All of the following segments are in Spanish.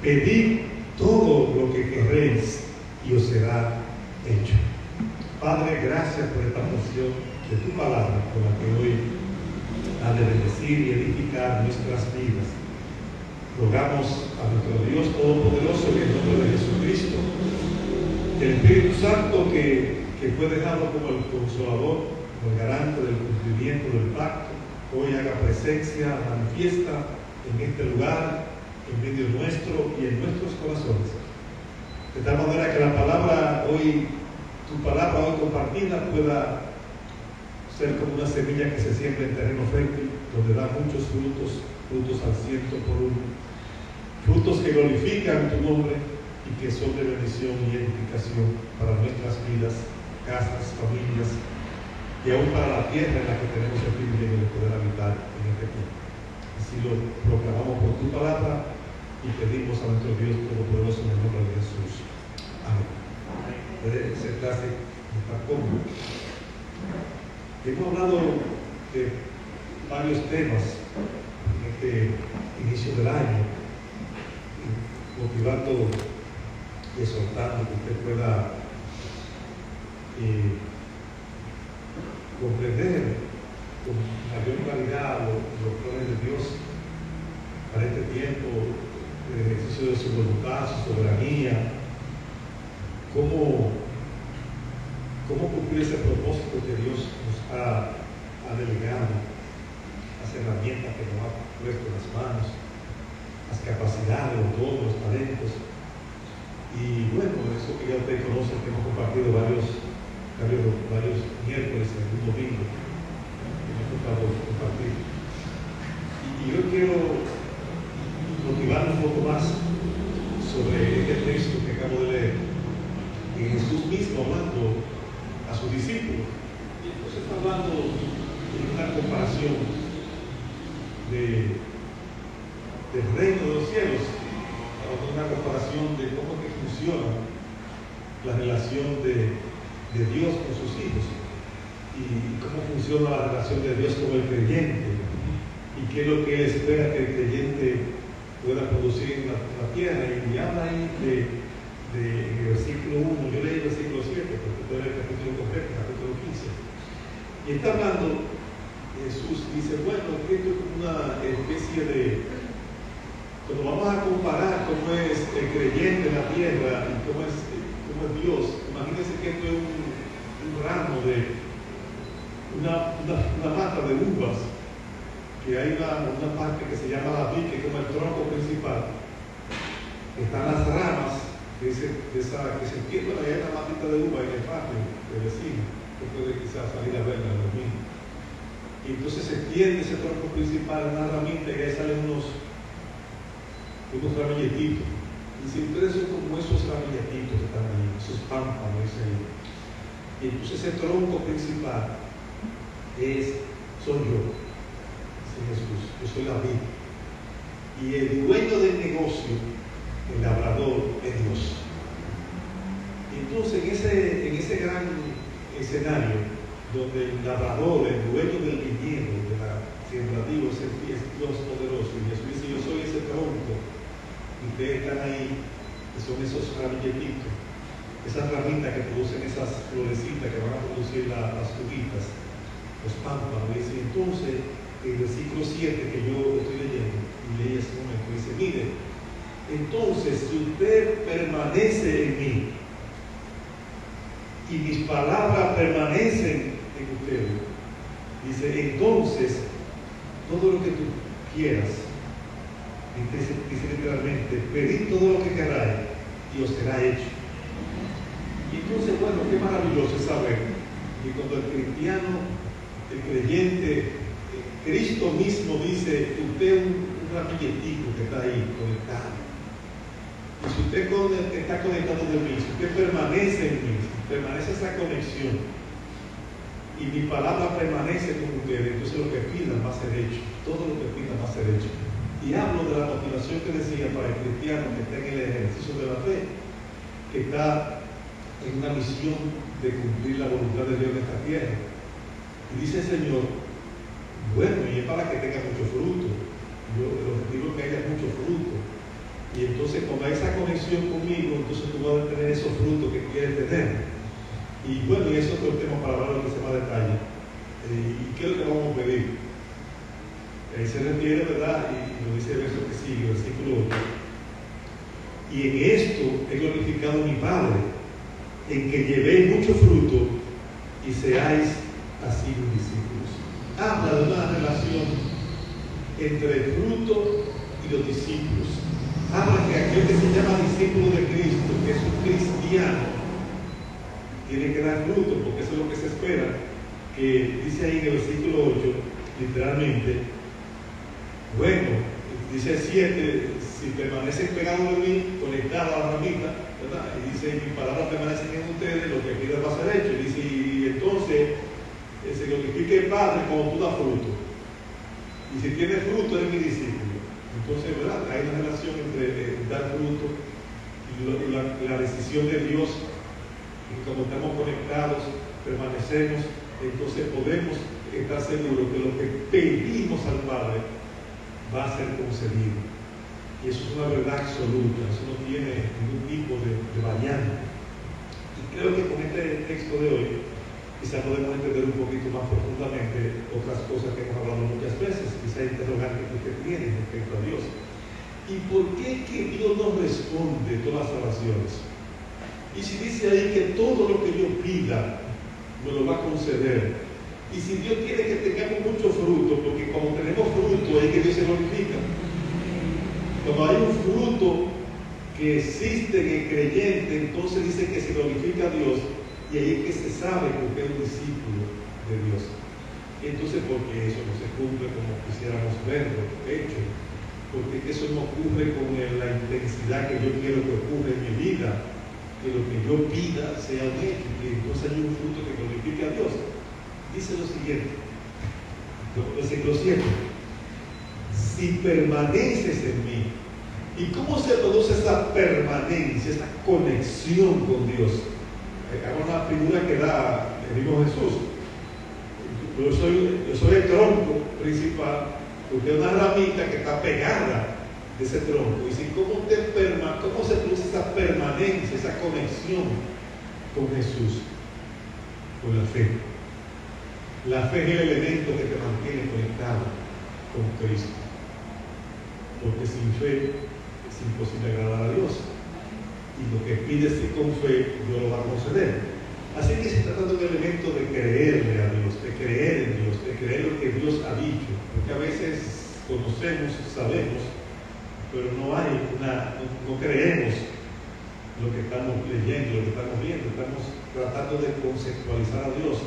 pedid todo lo que querréis y os será hecho. Padre, gracias por esta porción de tu palabra, con la que hoy ha de bendecir y edificar nuestras vidas. Rogamos a nuestro Dios Todopoderoso, en el nombre de Jesucristo, que el Espíritu Santo, que fue dejado como el consolador, como el garante del cumplimiento del pacto, hoy haga presencia manifiesta en este lugar, en medio nuestro y en nuestros corazones. De tal manera que la palabra hoy, tu palabra hoy compartida, pueda ser como una semilla que se siembra en terreno fértil, donde da muchos frutos al 100 por 1, frutos que glorifican tu nombre y que son de bendición y edificación para nuestras vidas, casas, familias y aún para la tierra en la que tenemos el privilegio de poder habitar en este tiempo. Así lo proclamamos por tu palabra y pedimos a nuestro Dios Todopoderoso en el nombre de Jesús. Amén. Puede sentarse y estar cómodo. Hemos hablado de varios temas en este inicio del año, motivando y exhortando que usted pueda comprender con mayor claridad los planes de Dios para este tiempo, el ejercicio de su voluntad, su soberanía, cómo cumplir ese propósito que Dios nos ha delegado, las herramientas que nos ha puesto en las manos, las capacidades, los dones, los talentos. Y bueno, eso que ya usted conoce, que hemos compartido varios miércoles en un domingo, que me ha tocado compartir. Y yo quiero motivar un poco más sobre este texto que acabo de leer, que Jesús mismo hablando a sus discípulos. Y entonces está hablando de una comparación del reino de los cielos, una comparación de cómo que funciona la relación de Dios con sus hijos y cómo funciona la relación de Dios con el creyente y qué es lo que Él espera que el creyente pueda producir en la tierra. Y habla ahí de el versículo 1, yo leí el versículo 7, porque todo el capítulo completo, capítulo 15. Y está hablando, Jesús dice, bueno, esto es una especie de, cuando vamos a comparar cómo es el creyente en la tierra y cómo es Dios, imagínense que esto es un ramo de una mata de uvas, que hay una parte que se llama la vid, que es como el tronco principal. Están las ramas que se entiende, hay una matita de uva en el patio del vecino, que puede quizás salir a verla en los mismos. Y entonces se extiende ese tronco principal, una ramita, y ahí salen unos ramilletitos. Y si ustedes son como esos ramilletitos que están ahí, esos pámpanos, y entonces ese tronco principal soy yo, dice Jesús, yo soy la vid. Y el dueño del negocio, el labrador, es Dios. Y entonces en ese gran escenario, donde el labrador, el dueño del viñedo, de la sembradío, es Dios poderoso, y Jesús dice, yo soy ese tronco, y ustedes están ahí, que son esos ramilletitos, esas ramitas que producen esas florecitas que van a producir las uvitas, los pámpanos. Y entonces, el versículo 7 que yo estoy leyendo, y leí ese momento, dice, mire, entonces, si usted permanece en mí, y mis palabras permanecen en ustedes, dice, entonces, todo lo que tú quieras, dice literalmente, pedid todo lo que queráis y os será hecho. Y entonces, bueno, qué maravilloso es saber que cuando el cristiano, el creyente, Cristo mismo dice, usted es un ramilletico que está ahí conectado. Y si usted está conectado de mí, si usted permanece en mí, permanece esa conexión, y mi palabra permanece con ustedes, entonces lo que pidan va a ser hecho, todo lo que pidan va a ser hecho. Y hablo de la motivación que decía para el cristiano que está en el ejercicio de la fe, que está en una misión de cumplir la voluntad de Dios en esta tierra. Y dice el Señor, bueno, y es para que tenga mucho fruto. El objetivo es que haya mucho fruto. Y entonces cuando hay esa conexión conmigo, entonces tú vas a tener esos frutos que quieres tener. Y bueno, y eso es otro tema para hablar de más detalle. ¿Y qué es lo que vamos a pedir? Ahí se refiere, ¿verdad? Y lo dice el verso que sigue, versículo 8. Y en esto he glorificado a mi Padre, en que llevéis mucho fruto y seáis así mis discípulos. Habla de una relación entre el fruto y los discípulos. Habla que aquel que se llama discípulo de Cristo, que es un cristiano, tiene que dar fruto, porque eso es lo que se espera. Que dice ahí en el versículo 8, literalmente, bueno, dice 7, si permanecen pegados de mí, conectados a la ramita, ¿verdad? Y dice, mis palabras permanecen en ustedes, lo que pidan va a ser hecho. Y dice, y entonces se glorifique el Padre como tú das fruto. Y si tienes fruto, eres mi discípulo. Entonces, ¿verdad? Hay una relación entre dar fruto y la decisión de Dios. Y como estamos conectados, permanecemos, entonces podemos estar seguros que lo que pedimos al Padre va a ser concedido. Y eso es una verdad absoluta, eso no tiene ningún tipo de variante. Y creo que con este texto de hoy quizás podemos entender un poquito más profundamente otras cosas que hemos hablado muchas veces, quizás interrogantes que usted tiene respecto a Dios. ¿Y por qué que Dios nos responde todas las oraciones? Y si dice ahí que todo lo que yo pida me lo va a conceder, y si Dios quiere que tengamos mucho fruto, porque cuando tenemos fruto es que Dios se glorifica. Cuando hay un fruto que existe en el creyente, entonces dice que se glorifica a Dios, y ahí es que se sabe que usted es un discípulo de Dios. Entonces, porque eso no se cumple como quisiéramos verlo hecho, porque eso no ocurre con la intensidad que yo quiero que ocurra en mi vida, que lo que yo pida sea un hecho, que entonces hay un fruto que glorifique a Dios. Dice lo siguiente, versículo 7, si permaneces en mí. ¿Y cómo se produce esa permanencia, esa conexión con Dios? Hago una figura que da el mismo Jesús. Yo soy el tronco principal, usted es una ramita que está pegada de ese tronco. Y si cómo se produce esa permanencia, esa conexión con Jesús, con la fe. La fe es el elemento que te mantiene conectado con Cristo, porque sin fe es imposible agradar a Dios, y lo que pides con fe Dios lo va a conceder. Así que se trata de un elemento de creerle a Dios, de creer en Dios, de creer lo que Dios ha dicho, porque a veces conocemos, sabemos, pero no creemos lo que estamos leyendo, lo que estamos viendo. Estamos tratando de conceptualizar a Dios,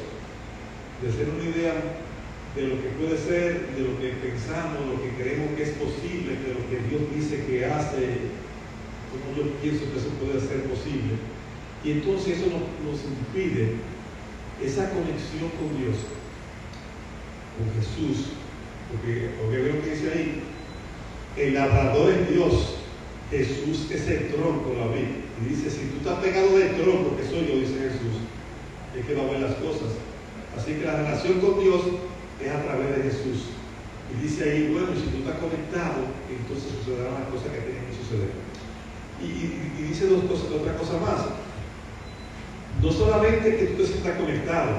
de hacer una idea de lo que puede ser, de lo que pensamos, lo que creemos que es posible, de lo que Dios dice que hace, como yo pienso que eso puede ser posible. Y entonces eso nos impide esa conexión con Dios, con Jesús, porque veo que dice ahí, el labrador es Dios, Jesús es el tronco, la vid. Y dice, si tú estás pegado del tronco, que soy yo, dice Jesús, es que va a ver las cosas. Así que la relación con Dios es a través de Jesús. Y dice ahí, bueno, si tú estás conectado, entonces sucederán las cosas que tienen que suceder. Y dice otra cosa más. No solamente que tú te sientas conectado,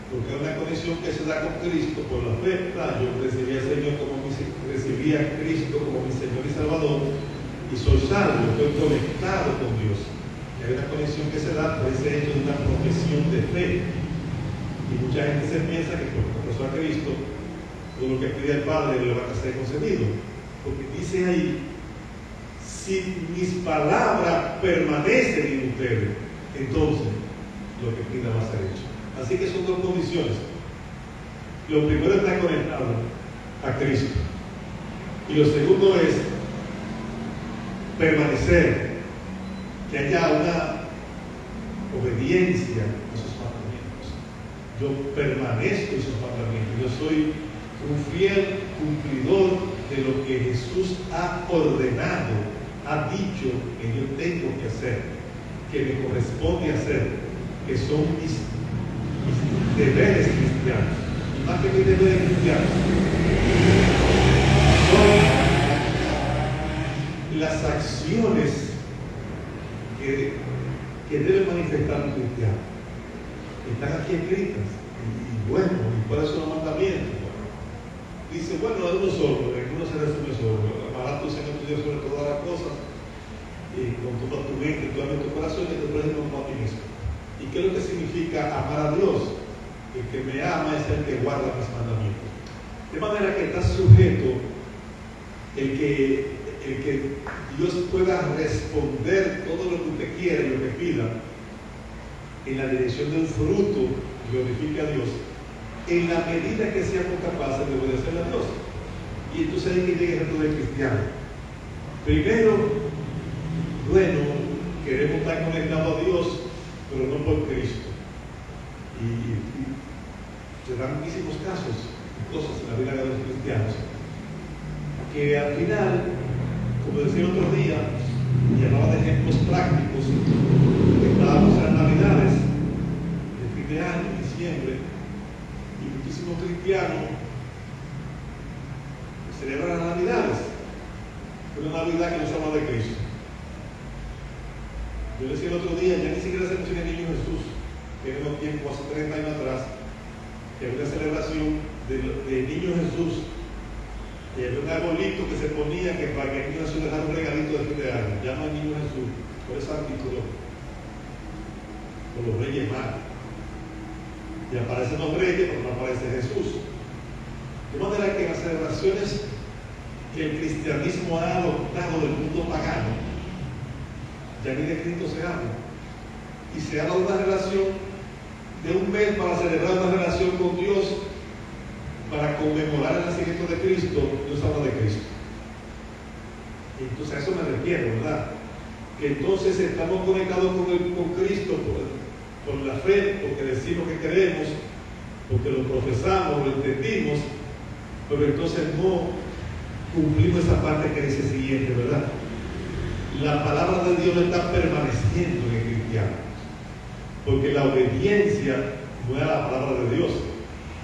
porque es una conexión que se da con Cristo por la fe. Yo recibí a Cristo como mi Señor y Salvador, y soy salvo, estoy conectado con Dios. Y hay una conexión que se da por ese hecho de una profesión de fe. Y mucha gente se piensa que porque profesó a Cristo, todo lo que pide el Padre le va a ser concedido. Porque dice ahí, si mis palabras permanecen en ustedes, entonces lo que pida va a ser hecho. Así que son dos condiciones. Lo primero es estar conectado a Cristo, y lo segundo es permanecer, que haya una obediencia a sus mandamientos. Yo permanezco en sus mandamientos, yo soy un fiel cumplidor de lo que Jesús ha ordenado, ha dicho que yo tengo que hacer, que me corresponde hacer, que son mis deberes cristianos. Y más que mis deberes cristianos, son las acciones que debe manifestar un cristiano. Están aquí escritas. Y bueno, ¿y cuáles son los mandamientos? Dice, bueno, es uno solo, en uno se resume solo. Amarás tu Señor tu Dios sobre todas las cosas, y con toda tu mente, tu alma y tu corazón, y tu prójimo como a ti mismo. ¿Y qué es lo que significa amar a Dios? El que me ama es el que guarda mis mandamientos. De manera que está sujeto el que Dios pueda responder todo lo que usted quiera y lo que pida en la dirección de un fruto que glorifique a Dios, en la medida que seamos capaces de obedecer a Dios. Y entonces hay que llegar el reto del cristiano. Primero, bueno, queremos estar conectados a Dios, pero no por Cristo. Y se dan muchísimos casos, cosas en la vida de los cristianos, que al final, como decía el otro día, y hablaba de ejemplos prácticos, estábamos en las Navidades, el fin de año, diciembre, y muchísimos cristianos celebran las Navidades, una Navidad que no se habla de Cristo. Yo decía el otro día, ya ni siquiera se menciona el niño Jesús, que en unos tiempos, hace 30 años atrás, que había una celebración de niño Jesús, y había un arbolito que se ponía que para que el niño Jesús dejara un regalito de fin de año. Llama al niño Jesús, por ese artículo, por los reyes magos. Y aparecen los reyes, pero no aparece Jesús. De manera que en las celebraciones que el cristianismo ha adoptado del mundo pagano, ya ni de Cristo se habla. Y se habla de una relación de un mes para celebrar una relación con Dios, para conmemorar el nacimiento de Cristo. Dios habla de Cristo. Y entonces a eso me refiero, ¿verdad? Que entonces estamos conectados con Cristo por la fe, porque decimos que queremos, porque lo profesamos, lo entendimos, pero entonces no cumplimos esa parte que dice siguiente, ¿verdad? La palabra de Dios no está permaneciendo en el cristiano, porque la obediencia no es a la palabra de Dios.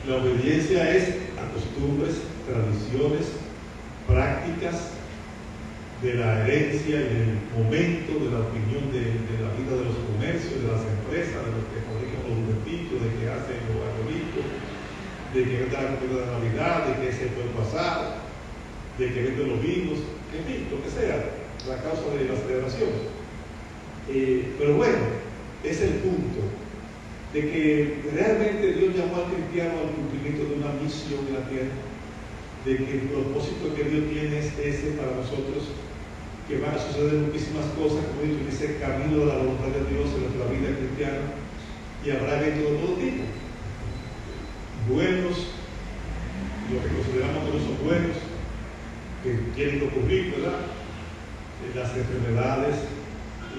La obediencia es a costumbres, tradiciones, prácticas de la herencia y del momento, de la opinión de la vida de los comercios, de las empresas, de los que fabrican los juguetitos, de que hacen los arbolitos, de que venden la comida de Navidad, de que se puede pasar, de que venden los vinos, en fin, lo que sea, la causa de la celebración. Pero bueno, es el punto de que realmente Dios llamó al cristiano al cumplimiento de una misión en la tierra, de que el propósito que Dios tiene es ese para nosotros, que van a suceder muchísimas cosas, como dice, el camino de la voluntad de Dios en nuestra vida cristiana, y habrá eventos de todo tipo, buenos, lo que consideramos que no son buenos, que tienen que ocurrir, ¿verdad? Las enfermedades,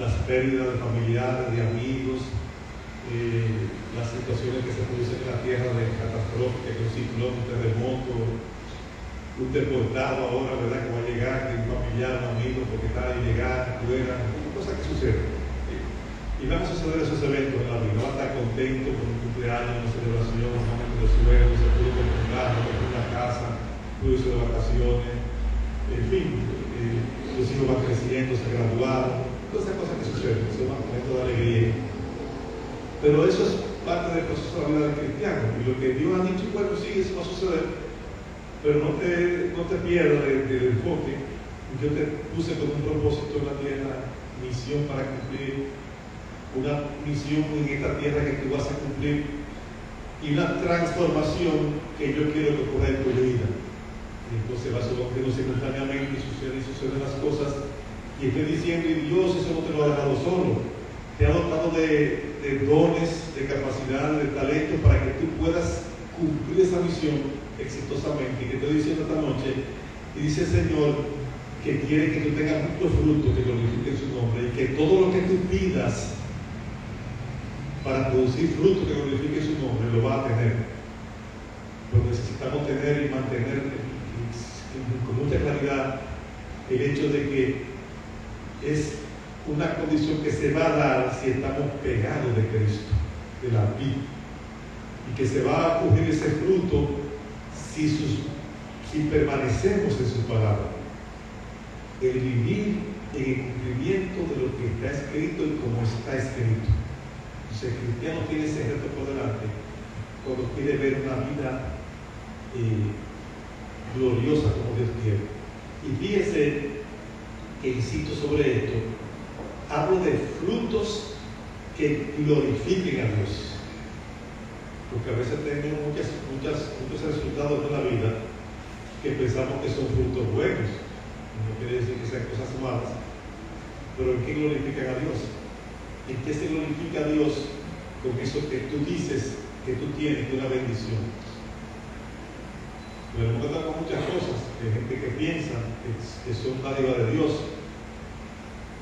las pérdidas de familiares, de amigos, las situaciones que se producen en la tierra de catastróficas, que un ciclón, un terremoto, un deportado ahora, ¿verdad? Que va a llegar, de un familiar, un amigo, porque está ilegal, fuera, cosas que suceden. Y van a suceder esos eventos en la vida. Va a estar contento con un cumpleaños, una celebración, un momento de sueño, se pudo comprar, comprar una casa, pudo irse de vacaciones, en fin, los hijos van creciendo, se graduaron, todas esas cosas que suceden, son momentos de alegría. Pero eso es parte del proceso de la vida del cristiano. Y lo que Dios ha dicho, bueno, sí, eso va a suceder, pero no te pierdas del enfoque. Yo te puse con un propósito en la tierra, misión para cumplir, una misión en esta tierra que tú vas a cumplir, y una transformación que yo quiero que ocurra en tu vida. Y entonces va sucediendo simultáneamente y suceden las cosas, y estoy diciendo, y Dios eso no te lo ha dejado solo, te ha dotado de dones, de capacidades, de talentos para que tú puedas cumplir esa misión exitosamente. Y que estoy diciendo esta noche, y dice el Señor que quiere que tú tengas muchos frutos que glorifiquen su nombre, y que todo lo que tú pidas para producir frutos que glorifiquen su nombre lo vas a tener. Pero necesitamos tener y mantener con mucha claridad el hecho de que es una condición que se va a dar si estamos pegados de Cristo, de la vida, y que se va a ocurrir ese fruto si permanecemos en su palabra. el vivir en el cumplimiento de lo que está escrito y como está escrito. Entonces, el cristiano tiene ese reto por delante cuando quiere ver una vida gloriosa como Dios quiere. Y fíjense que insisto sobre esto, hablo de frutos que glorifiquen a Dios. Porque a veces tenemos muchos resultados en la vida que pensamos que son frutos buenos. No quiere decir que sean cosas malas, pero ¿en qué glorifican a Dios? ¿En qué se glorifica a Dios con eso que tú dices que tú tienes, que es una bendición? Nos hemos encontrado con muchas cosas, de gente que piensa que son dádiva de Dios,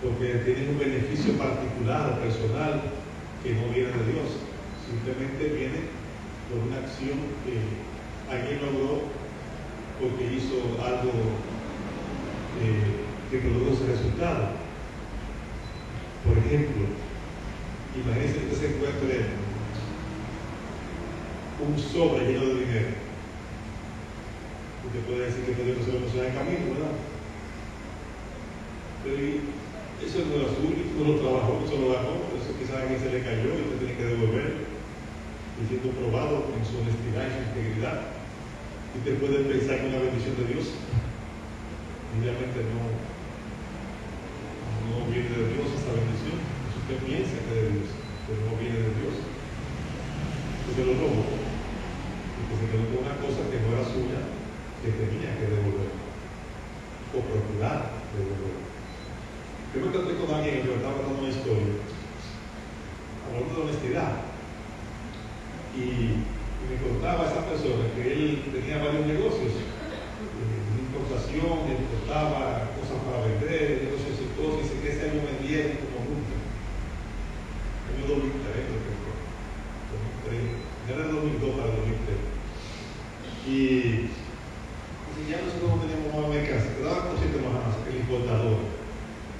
porque tienen un beneficio particular, personal, que no viene de Dios. Simplemente viene por una acción que alguien logró porque hizo algo que produjo ese resultado. Por ejemplo, imagínense que se encuentre un sobre lleno de dinero. Usted puede decir que Dios no se lo puso en el camino, ¿verdad? Pero eso no era suyo, no lo trabajó, no se lo ganó, eso quizás a alguien se le cayó y usted tiene que devolver, y siendo probado en su honestidad y su integridad. Y usted puede pensar que es una bendición de Dios. Obviamente no viene de Dios esa bendición. Si usted piensa que es de Dios, pero no viene de Dios. Usted lo robó, porque se quedó con una cosa que no era suya, que tenía que devolver, o procurar devolver. Yo me encontré con alguien que me estaba contando una historia, hablando de honestidad, y me contaba a esa persona que él tenía varios negocios, de importación, importaba cosas para vender, negocios exitosos, y dice que ese año vendieron como nunca. Año 2003, creo que fue. 2003, era de 2002 para 2003. Y ya nosotros no teníamos más mercancía, que daban cositas más que el importador,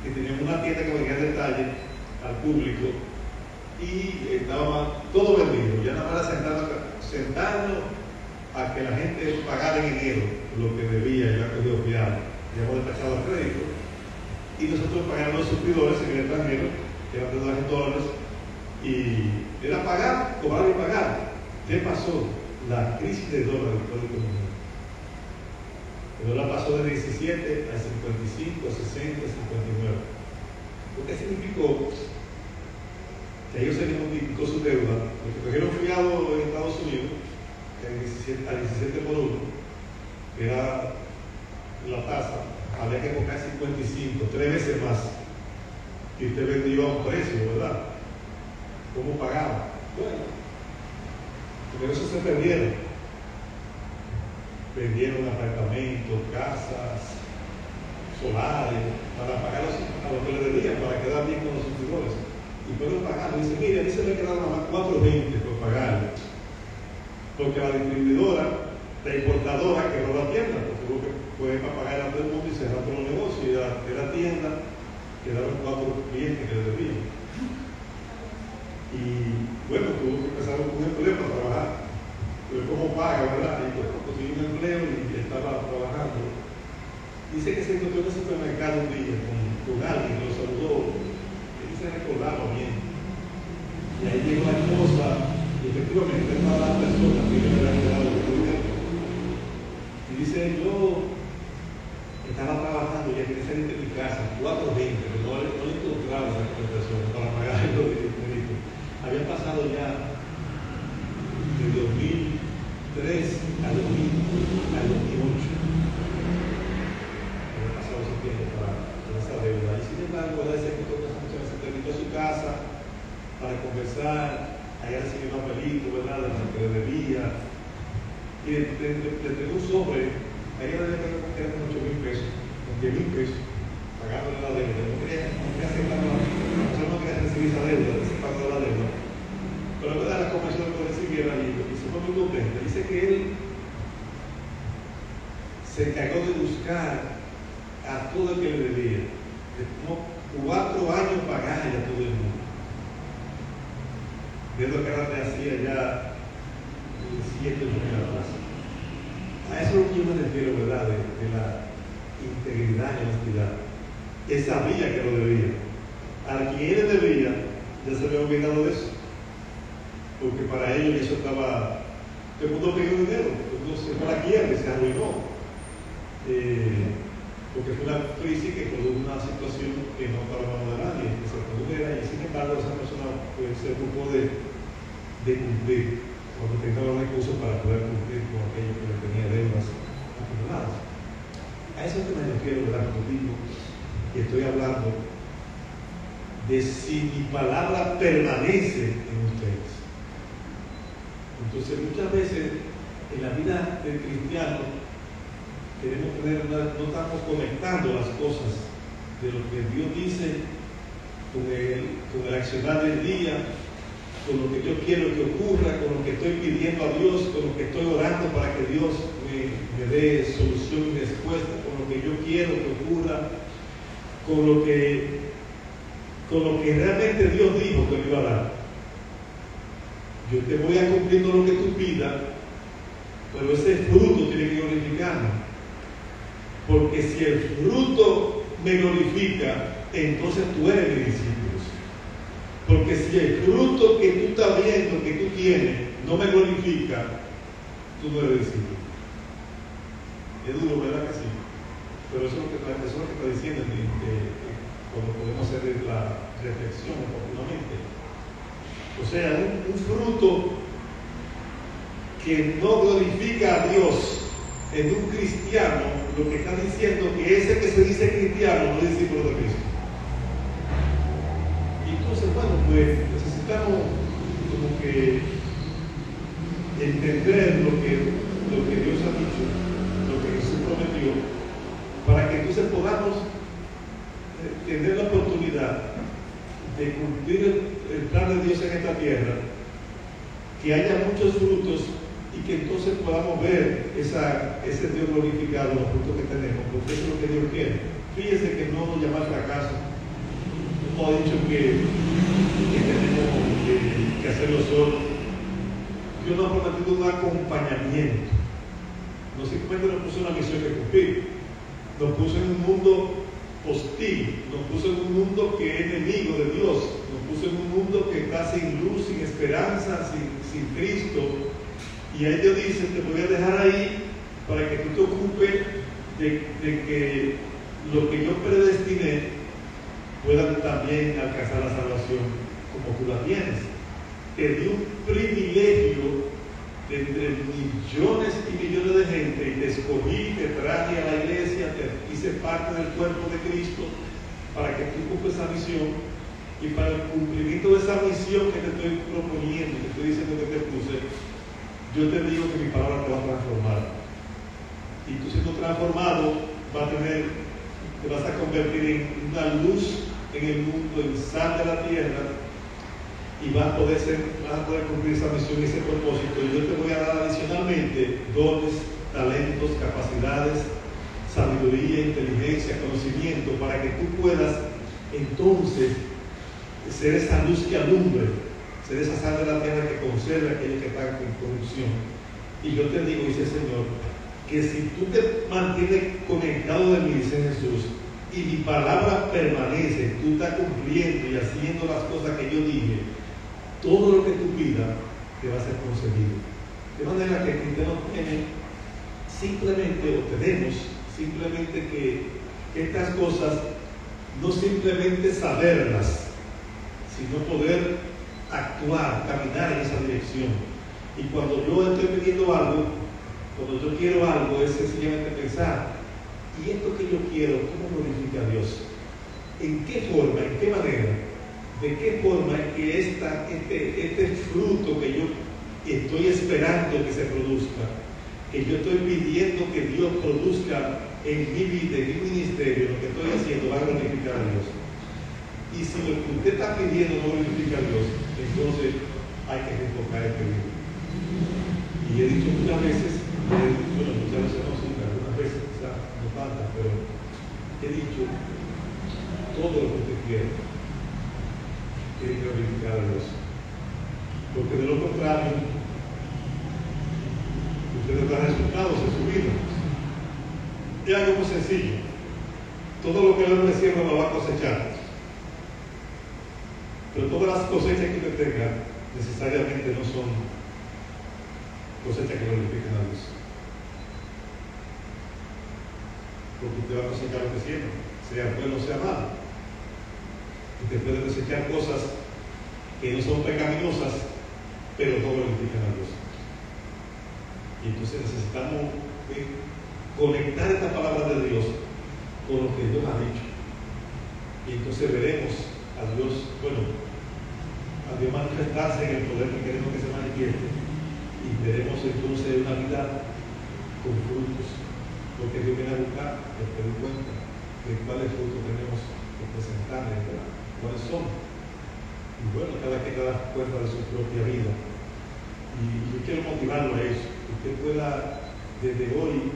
que teníamos una tienda que vendía detalle al público y estaba todo vendido, ya nada más sentarnos a que la gente pagara en enero lo que debía y la cogido fiado, ya hemos despachado el crédito, y nosotros pagamos los suplidores en el extranjero, que eran $200, y era pagar, cobrar y pagar. ¿Qué pasó? La crisis de dólar del Código Mundial. El dólar pasó de 17 a 55, 60, 59. ¿Lo que significó? Que ellos se les multiplicó su deuda, porque cogieron fiado en Estados Unidos a 17 por 1, que era la tasa, había que comprar 55, 3 veces más, y usted vendió a un precio, ¿verdad? ¿Cómo pagaba? Bueno, porque eso se perdieron. Vendieron apartamentos, casas, solares, para pagar a los que le debían, para quedar bien con los suscriptores. Y pueden pagarlo. Dice, mire, a mí se me quedaron nada más $4.20 por pagarlo. Porque la distribuidora, la importadora quebró la tienda, porque tuvo que fue para pagar a todo el mundo y cerrar todos los negocios. Y de la tienda quedaron 4 clientes que le debían. Y bueno, tuvo que empezar un empleo para trabajar. Pero ¿cómo paga, verdad? Y bueno, consiguió un empleo y estaba trabajando. Dice que se encontró en el supermercado un día con alguien que lo saludó. Él se recordaba bien. Y ahí llegó la esposa, y efectivamente estaba la persona que yo le había quedado el dinero. Y dice, yo estaba trabajando y quería salir de mi casa, $4.20, pero no le encontraba a esa persona para pagar los dineros. Había pasado ya de 2003 a 2008. Había pasado ese tiempo para esa deuda. Y sin embargo, él se encontró con esa muchacha, se terminó a su casa para conversar. Allá recibió un papelito, ¿verdad?, de lo que le debía. Y le entregó un sobre. Allá le debía que eran como $8.000, $10.000, pagándole la deuda. No quería aceptar no quería recibir esa deuda, ese pago de la deuda. Pero la verdad, la convenció de que lo recibiera y se fue muy contenta. Dice que él se encargó de buscar a todo el que le debía. De como 4 años pagarle a todo el mundo. De lo que ahora le hacía ya 7 años atrás. A eso es lo que yo me refiero, ¿verdad? De la integridad y honestidad. Él sabía que lo debía. A quien él debía, ya se había olvidado de eso. Porque para ellos eso estaba... Todo el mundo pidió dinero, todo el mundo se fue a la quiebra y se arruinó. Porque fue una crisis que produjo una situación que no estaba en la mano de nadie, que se produjera, y sin embargo esa persona pues, se ocupó de cumplir, cuando tenía los recursos para poder cumplir con aquello que le tenía deudas acumuladas. A eso es que me refiero, ¿verdad? Como digo, y estoy hablando de si mi palabra permanece en ustedes. Entonces muchas veces en la vida del cristiano no estamos conectando las cosas de lo que Dios dice con el accionar del día, con lo que yo quiero que ocurra, con lo que estoy pidiendo a Dios, con lo que estoy orando para que Dios me dé solución y respuesta, con lo que yo quiero que ocurra, con lo que realmente Dios dijo que me iba a dar. Yo te voy a cumplir todo lo que tú pidas, pero ese fruto tiene que glorificarme. Porque si el fruto me glorifica, entonces tú eres mi discípulo. Porque si el fruto que tú estás viendo, que tú tienes, no me glorifica, tú no eres discípulo. Es duro, ¿verdad que sí? Pero eso es lo que está diciendo cuando podemos hacer la reflexión oportunamente. O sea, un fruto que no glorifica a Dios en un cristiano, lo que está diciendo que ese que se dice cristiano no es discípulo de Cristo. Y entonces, bueno, pues necesitamos como que entender lo que Dios ha dicho, lo que Jesús prometió, para que entonces podamos tener la oportunidad de cumplir el plan de Dios en esta tierra, que haya muchos frutos y que entonces podamos ver ese Dios glorificado en los frutos que tenemos, porque eso es lo que Dios quiere. Fíjense que no nos llama al fracaso, no ha dicho que tenemos que hacerlo solo. Dios nos ha prometido un acompañamiento, no simplemente nos puso una misión que cumplir, nos puso en un mundo hostil, nos puso en un mundo que es enemigo de Dios, nos puso en un mundo que está sin luz, sin esperanza, sin Cristo. Y ahí Dios dice, te voy a dejar ahí para que tú te ocupes de que lo que yo predestiné puedan también alcanzar la salvación como tú la tienes. Te di un privilegio de entre millones y millones de gente y te escogí, te traje a la iglesia, te hice parte del cuerpo de Cristo para que tú cumples esa misión, y para el cumplimiento de esa misión que te estoy proponiendo, que estoy diciendo que te puse, yo te digo que mi palabra te va a transformar. Y tú siendo transformado, te vas a convertir en una luz en el mundo, en sal de la tierra, y vas a poder cumplir esa misión y ese propósito. Y yo te voy a dar adicionalmente dones, talentos, capacidades, sabiduría, inteligencia, conocimiento, para que tú puedas entonces ser esa luz que alumbre, ser esa sal de la tierra que conserve aquello que está en corrupción. Y yo te digo, dice el Señor, que si tú te mantienes conectado de mí, dice Jesús, y mi palabra permanece, tú estás cumpliendo y haciendo las cosas que yo dije, todo lo que tú pidas te va a ser concedido. De manera que el cristiano tiene simplemente, o tenemos simplemente que estas cosas no simplemente saberlas, sino poder actuar, caminar en esa dirección. Y cuando yo estoy pidiendo algo, cuando yo quiero algo, es sencillamente pensar, ¿y esto que yo quiero, cómo glorifica a Dios? ¿En qué forma, en qué manera? ¿De qué forma es que este fruto que yo estoy esperando que se produzca, que yo estoy pidiendo que Dios produzca en mi vida, en mi ministerio, lo que estoy haciendo va a glorificar a Dios? Y si lo que usted está pidiendo no glorifica a Dios, entonces hay que enfocar el pedido. Y he dicho muchas veces, muchas veces no, sí, algunas veces quizás no falta, pero he dicho, todo lo que usted quiere tiene que glorificar a Dios. Porque de lo contrario, usted no da resultados en su vida. Es algo muy sencillo. todo lo que el hombre siembra lo va a cosechar. Pero todas las cosechas que usted tenga necesariamente no son cosechas que glorifiquen a Dios. Porque usted va a cosechar lo que siembra, sea bueno o sea malo. Usted puede cosechar cosas que no son pecaminosas, pero no glorifican a Dios. Y entonces necesitamos conectar esta palabra de Dios con lo que Dios ha dicho. Y entonces veremos a Dios, a Dios manifestarse en el poder que queremos que se manifieste. Y veremos entonces una vida con frutos. Lo que Dios viene a buscar, que te dé cuenta de cuáles frutos tenemos que presentarle, ¿verdad? ¿Cuáles son? Y bueno, cada quien da cuenta de su propia vida. Y yo quiero motivarlo a eso, que usted pueda desde hoy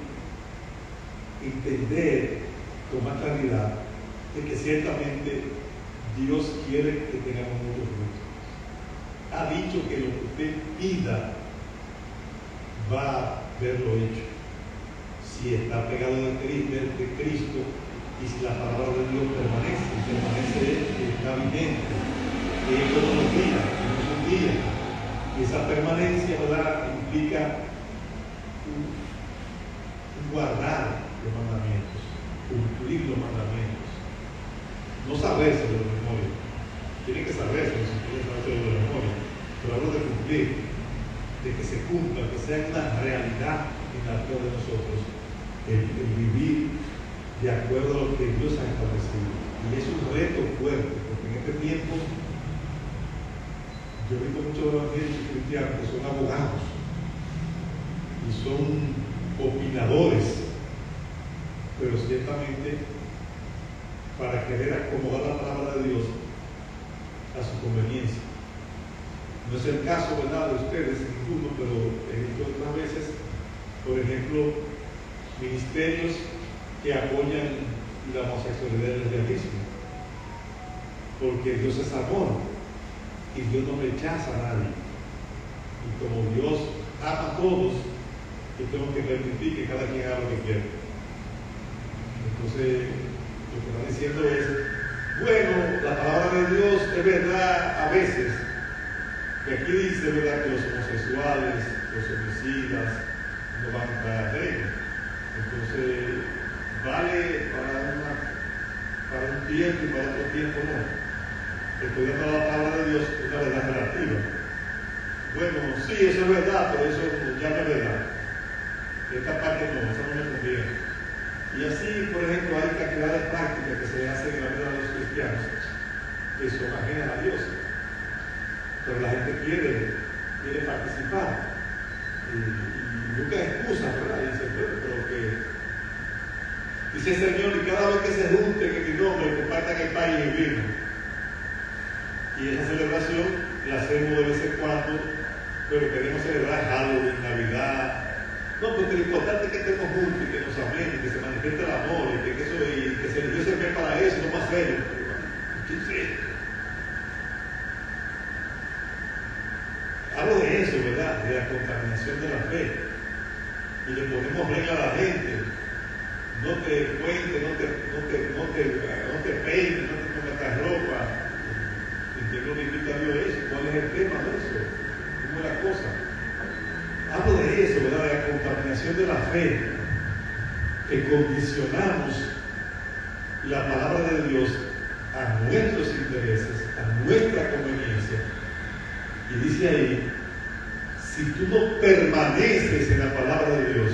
entender con más claridad de que ciertamente Dios quiere que tengamos muchos frutos. Ha dicho que lo que usted pida va a verlo hecho. Si está pegado de Cristo y si la palabra de Dios permanece, está vigente, que es todos los días, que no es un día. Y esa permanencia, ¿verdad?, implica guardar los mandamientos, cumplir los mandamientos. No saberse de memoria. Tiene que saberse, si quiere saberse de memoria. Pero hablo de cumplir, de que se cumpla, que sea una realidad en la vida de nosotros, el vivir de acuerdo a lo que Dios ha establecido. Y es un reto fuerte, porque en este tiempo yo he visto muchos evangélicos cristianos que son abogados y son opinadores, pero ciertamente para querer acomodar la palabra de Dios a su conveniencia. No es el caso, ¿verdad?, de ustedes, ninguno, pero he visto otras veces, por ejemplo, ministerios que apoyan la homosexualidad y el lesbianismo, porque Dios es amor y Dios no rechaza a nadie. Y como Dios ama a todos, yo tengo que permitir que cada quien haga lo que quiera. Entonces, lo que está diciendo es, bueno, la palabra de Dios es verdad a veces, que aquí dice, ¿verdad?, que los homosexuales, los homicidas no van a entrar al reino. Entonces, vale para un tiempo y para otro tiempo no. Estudiando la palabra de Dios es una verdad relativa. Bueno, sí, eso es verdad, pero eso ya no es verdad. Esta parte no, eso no me conviene. Y así, por ejemplo, hay cantidad de prácticas que se hacen en la vida de los cristianos que son ajenas a Dios. Pero la gente quiere participar. Y busca excusas, ¿verdad? Y dice, bueno, pero que dice el Señor, y cada vez que se junten en mi nombre, compartan el pan y el vino. Y esa celebración la hacemos de vez en cuando, pero queremos celebrar Halloween, Navidad. No, porque lo importante es que estemos juntos y que nos amemos, y que se manifieste el amor, y que Dios se ve para eso, no más serio. ¿Qué es esto? Hablo de eso, ¿verdad? De la contaminación de la fe. Y le ponemos regla a la gente. No te cuentes, no te peines, no te pongas esta ropa. ¿En qué glorifica Dios eso? ¿Cuál es el tema de eso? ¿Cómo es la cosa? Hablo de eso, ¿verdad? De la contaminación de la fe. Que condicionamos la palabra de Dios a nuestros intereses, a nuestra conveniencia. Y dice ahí, si tú no permaneces en la palabra de Dios,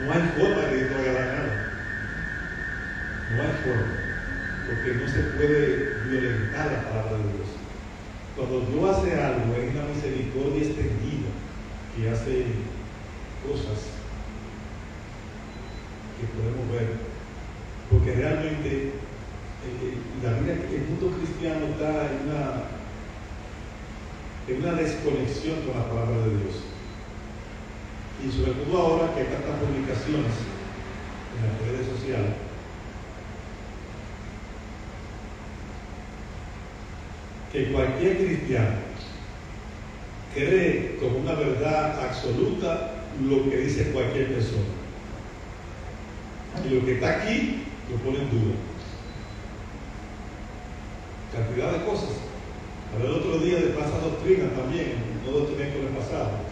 no hay forma de que te haga nada. No hay forma, porque no se puede violentar la palabra de Dios. Cuando Dios hace algo, es una misericordia extendida, que hace cosas que podemos ver, porque realmente el mundo cristiano está en una desconexión con la palabra de Dios. Y sobre todo ahora que hay tantas publicaciones en las redes sociales, que cualquier cristiano cree como una verdad absoluta lo que dice cualquier persona. Y lo que está aquí lo pone en duda. cantidad de cosas. Hablé el otro día de falsa doctrina también, no de tener con el pasado,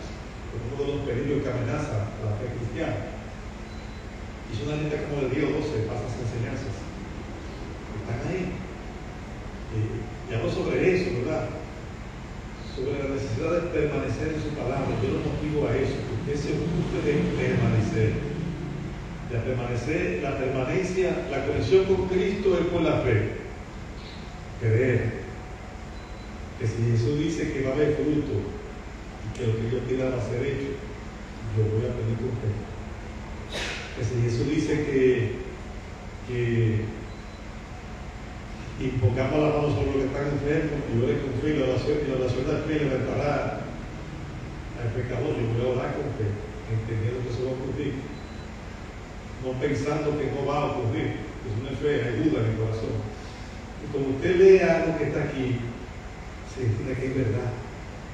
como uno de los peligros que amenaza a la fe cristiana. Y es una lista como de 10 o 12 falsas enseñanzas que están ahí. Y hablo sobre eso, ¿verdad? Sobre la necesidad de permanecer en su palabra. Yo lo motivo a eso, porque ese gusto de permanecer. La permanencia, la conexión con Cristo es por la fe. Creer que si Jesús dice que va a haber fruto y que lo que yo pida va a ser hecho, yo voy a pedir con fe. Que si Jesús dice que impongamos la mano sobre los que están enfermos y ore con fe, y la oración de fe levantará al pecador, yo voy a orar con fe, entendiendo que eso va a ocurrir, no pensando que no va a ocurrir. Es una fe, hay duda en el corazón. Y como usted lea algo que está aquí, se entiende que es verdad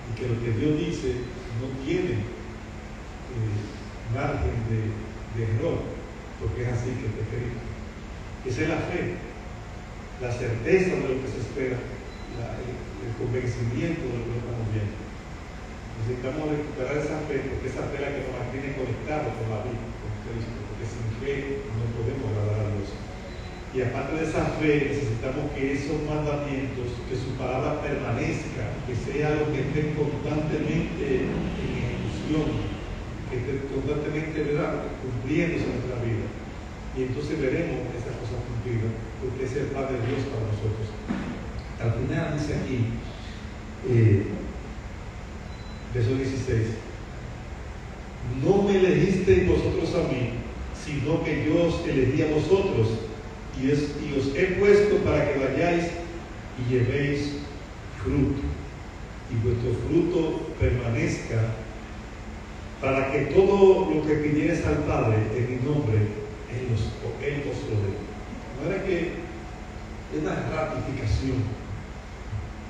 y que lo que Dios dice no tiene margen de error, porque es así que te Cristo. Esa es la fe, la certeza de lo que se espera, el convencimiento de lo que estamos viendo. Necesitamos recuperar esa fe, porque esa fe es la que nos mantiene conectados con la vida, con Cristo, porque sin fe no podemos agradar a Dios. Y aparte de esa fe, necesitamos que esos mandamientos, que su palabra permanezca, que sea algo que esté constantemente en ejecución, que esté constantemente, ¿verdad?, cumpliéndose en nuestra vida. Y entonces veremos esas cosas cumplidas, porque ese es el plan de Dios para nosotros. Al final dice aquí, verso 16, no me elegisteis vosotros a mí, sino que yo os elegí a vosotros, y os he puesto para que vayáis y llevéis fruto, y vuestro fruto permanezca, para que todo lo que pidiereis al Padre en mi nombre, Él os lo dé. No era que es una ratificación.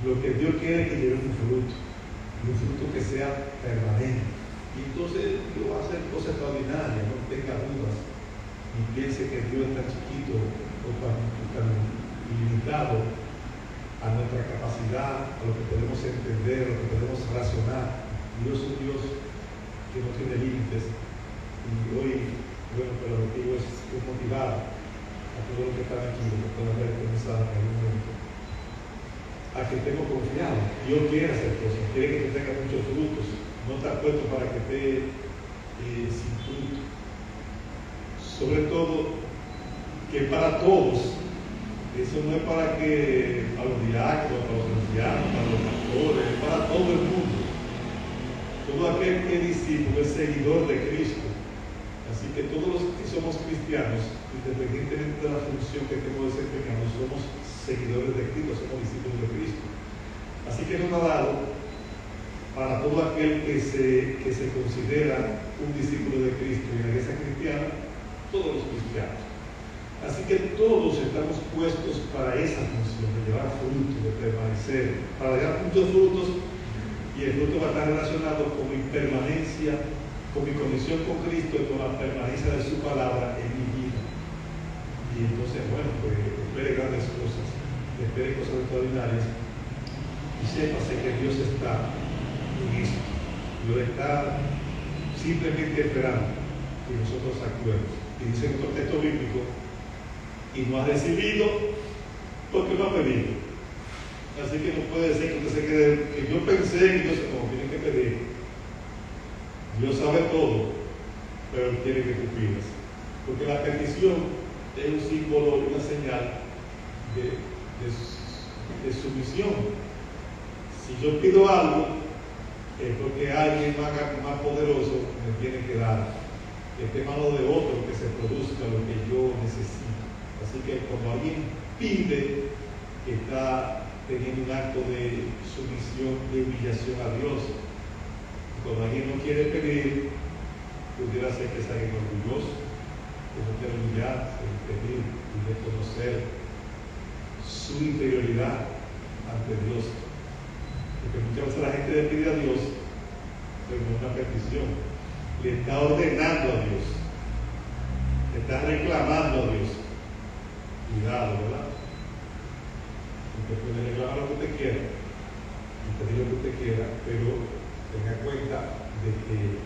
Lo que Dios quiere es que lleve un fruto que sea permanente. Y entonces Dios va a hacer cosas extraordinarias, no tenga dudas, ni piense que Dios está chiquito o tan limitado a nuestra capacidad, a lo que podemos entender, a lo que podemos razonar. Dios es un Dios que no tiene límites. Y hoy, bueno, pero el objetivo es motivar a todos los que están aquí, los que puedan ver comenzado en algún momento, a que estemos confiados. Dios quiere hacer cosas, quiere que tú tengas muchos frutos, no está puesto para que esté sin fruto. Sobre todo, que para todos, eso no es para los diáconos, para los ancianos, para los pastores, es para todo el mundo. Todo aquel que es discípulo es seguidor de Cristo. Así que todos los que somos cristianos, independientemente de la función que estemos desempeñando, somos seguidores de Cristo, somos discípulos de Cristo. Así que nos ha dado para todo aquel que se considera un discípulo de Cristo y en la iglesia cristiana, todos los cristianos. Así que todos estamos puestos para esa función de llevar fruto, de permanecer, para llevar muchos frutos, y el fruto va a estar relacionado con mi permanencia, con mi conexión con Cristo y con la permanencia de su palabra en mi vida. Y entonces, bueno, pues espere grandes cosas, espere cosas extraordinarias, y sépase que Dios está en esto. Dios está simplemente esperando que nosotros actuemos. Y dice en otro texto bíblico, y no has recibido porque no has pedido. Así que no puede ser que usted se quede, que yo pensé que Dios no, tiene que pedir. Dios sabe todo, pero quiere que tú pidas. Porque la petición es un símbolo y una señal de sumisión. Si yo pido algo, es porque alguien más poderoso me tiene que dar. Esté en manos de otro que se produzca lo que yo necesito. Así que cuando alguien pide, está teniendo un acto de sumisión, de humillación a Dios. Cuando alguien no quiere pedir, pudiera ser que sea alguien orgulloso, que no quiere humillarse, pedir y reconocer su inferioridad ante Dios. Porque muchas veces la gente le pide a Dios, pero no es una petición, le está ordenando a Dios, le está reclamando a Dios. Cuidado, ¿verdad? Porque puede quiera y pedir lo que usted quiera, pero tenga cuenta de que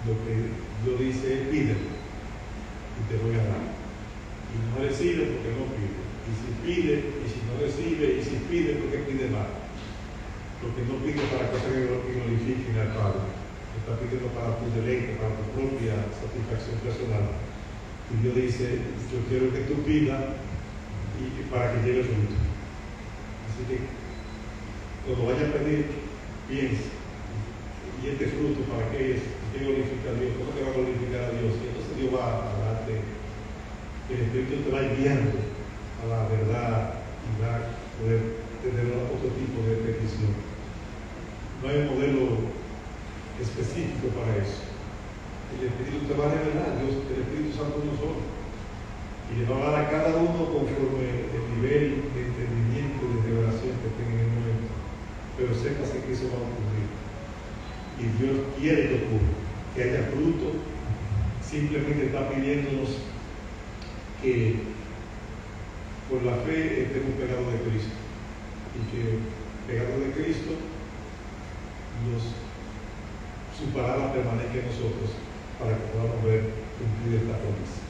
lo que Dios dice es pídelo y te voy a dar. Y no recibe porque no pide. Y si pide, y si no recibe, y si pide porque pide mal. Porque no pide para cosas que glorifiquen al Padre. Está pidiendo para tu deleite, para tu propia satisfacción personal. Y Dios dice, yo quiero que tú pidas y para que llegue fruto. Así que cuando vaya a pedir, piensa, y este fruto para qué es, qué glorifica a Dios, cómo te va a glorificar a Dios. Y entonces Dios va a darte, el Espíritu te va guiando a la verdad y va a poder tener otro tipo de petición. No hay un modelo específico para eso. El Espíritu te va a revelar, Dios, el Espíritu Santo no solo. Y le va a dar a cada uno conforme el nivel de entendimiento y de revelación que tenga en el momento. Pero sépase que eso va a ocurrir. Y Dios quiere que ocurra, que haya fruto. Simplemente está pidiéndonos que por la fe estemos pegados de Cristo. Y que pegados de Cristo, su palabra permanezca en nosotros para que podamos ver cumplir esta promesa.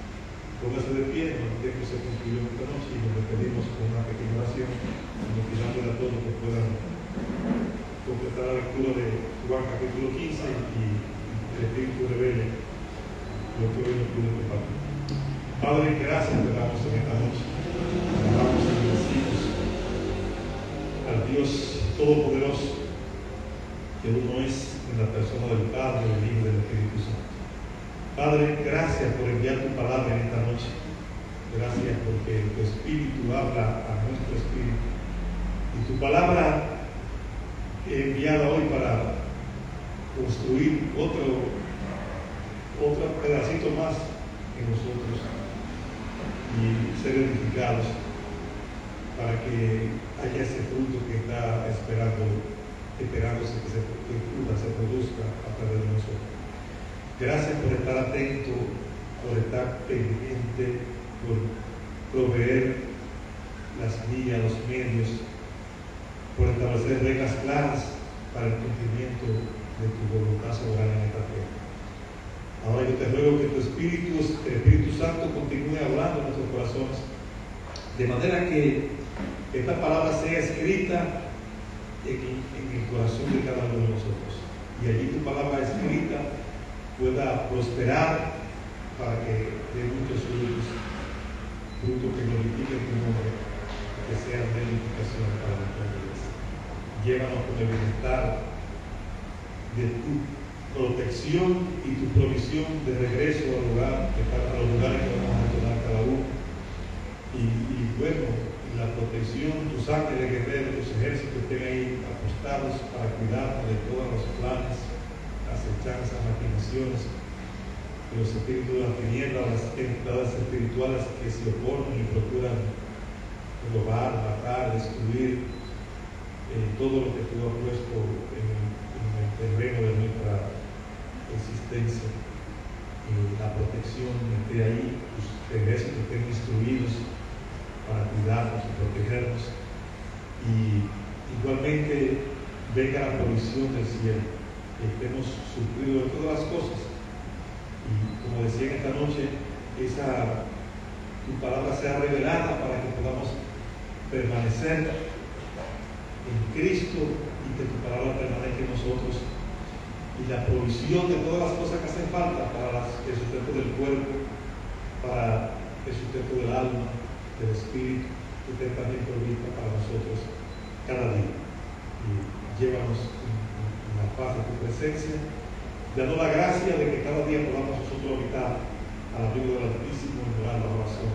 Póngase de pie, el tiempo se concluyó esta noche y nos despedimos con una pequeña oración, pidiéndole a todos que puedan completar la lectura de Juan capítulo 15 y el Espíritu revele lo que hoy nos pudo compartir. Padre, gracias te damos en esta noche. Te damos y bendecimos al Dios Todopoderoso, que uno es en la persona del Padre, del Hijo y del Espíritu Santo. Padre, gracias por enviar tu palabra en esta noche. Gracias porque tu Espíritu habla a nuestro espíritu. Y tu palabra enviada hoy para construir otro pedacito más en nosotros y ser edificados para que haya ese fruto que está esperándose que se produzca a través de nosotros. Gracias por estar atento, por estar pendiente, por proveer las vías, los medios, por establecer reglas claras para el cumplimiento de tu voluntad soberana en esta tierra. Ahora yo te ruego que tu el Espíritu Santo continúe hablando en nuestros corazones, de manera que esta palabra sea escrita en el corazón de cada uno de nosotros. Y allí tu palabra escrita pueda prosperar para que dé muchos frutos que glorifiquen tu nombre, que sean de edificación para nuestra iglesia. Llévanos con el bienestar de tu protección y tu provisión de regreso a los lugares que vamos a retornar cada uno. Y bueno, la protección, tus ángeles guerreros, tus ejércitos estén ahí apostados para cuidarnos de todos los planes, acechanzas, maquinaciones, de los espíritus de la tiniebla, las entidades espirituales que se oponen y procuran robar, matar, destruir todo lo que tú has puesto en el terreno de nuestra existencia. La protección esté ahí, tus ejércitos estén instruidos para cuidarnos y protegernos, y igualmente venga la provisión del cielo, que estemos suplidos de todas las cosas. Y como decía en esta noche, tu palabra sea revelada para que podamos permanecer en Cristo y que tu palabra permanezca en nosotros, y la provisión de todas las cosas que hacen falta para el sustento del cuerpo, para el sustento del alma, del espíritu, que esté también provista para nosotros cada día. Y llévanos en la paz de tu presencia, dando la gracia de que cada día podamos nosotros habitar al abrigo del Altísimo y orar la oración